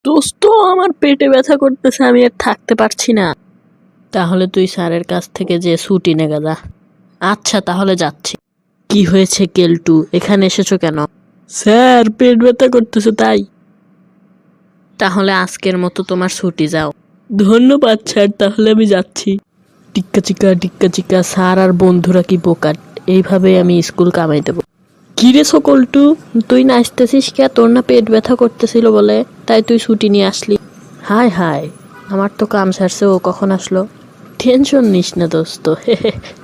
দোস্ত, আমার পেটে ব্যথা করতেছে, আমি আর থাকতে পারছি না। তাহলে তুই স্যারের কাছ থেকে যে ছুটি নেগা যা। আচ্ছা, তাহলে যাচ্ছি। কি হয়েছে কেলটু, এখানে এসেছো কেন? স্যার, পেট ব্যথা করতেছে তাই। তাহলে আজকের মতো তোমার ছুটি, যাও। ধন্যবাদ স্যার, তাহলে আমি যাচ্ছি। টিক্কা চিকা টিক্কা চিকা, স্যার আর বন্ধুরা কি বোকা, এইভাবে আমি স্কুল কামাই দেবো। কি রে সকলটু, তুই নাচতেছিস কে? তোর না পেট ব্যথা করতেছিল বলে, তাই তুই ছুটি নিয়ে আসলি? হায় হায়, আমার তো কাম সারছে, ও কখন আসলো? টেনশন নিস না দোস্ত,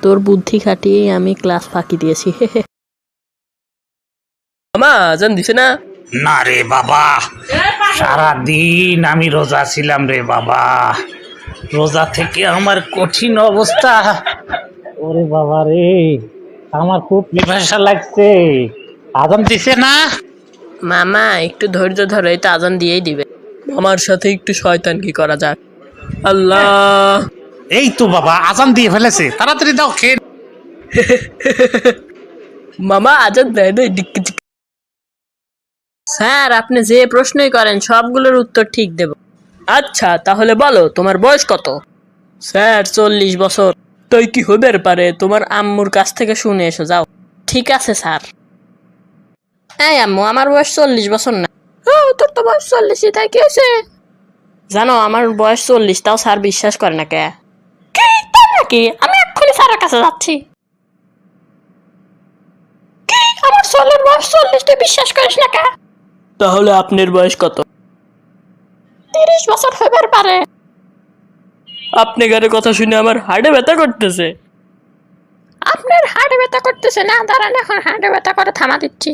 তোর বুদ্ধি খাটিয়েই আমি ক্লাস ফাঁকি দিয়েছি। মামা আজান দিছে না? না রে বাবা, সারাদিন আমি রোজা ছিলাম রে বাবা। রোজা থেকে আমার কঠিন অবস্থা। ওরে বাবা রে, আমার খুব পিপাসা লাগছে। আজান দিছে না? মামা একটু ধৈর্য ধরো, এই তো আজান দিয়েই দিবে। মামার সাথে একটু শয়তান কি করা যাক। আল্লাহ, এই তো বাবা আজান দিয়ে ফেলেছে, তাড়াতাড়ি দাও খেয়ে। মামা আজান দেয় না, ডিক্কি চিক্কি। স্যার, আপনি যে প্রশ্নই করেন সবগুলোর উত্তর ঠিক দেব। আচ্ছা, তাহলে বলো তোমার বয়স কত? স্যার, 40 বছর। তাই কি হবে পারে, তোমার আম্মুর কাছ থেকে শুনে এসো যাও। ঠিক আছে স্যার। এই আম্মু, আমার বয়স 40 বছর না। তোর তো বয়স 40, তাই কি হয়েছে? জানো, আমার বয়স 40, তাও স্যার বিশ্বাস করে না। কে? কি তাই নাকি? আমি এক্ষুনি স্যারের কাছে যাচ্ছি। কি, আমার ছেলের বয়স 40, তুই বিশ্বাস করিস না কে? তাহলে আপনার বয়স কত? 30 বছর হইবার পারে। আপনি গারে কথা শুনে আমার হাড়ে ব্যথা করতেছে। আপনার হাড়ে ব্যথা করতেছে না? দাঁড়ান, এখন হাড়ে ব্যথা করে থামা দিচ্ছি।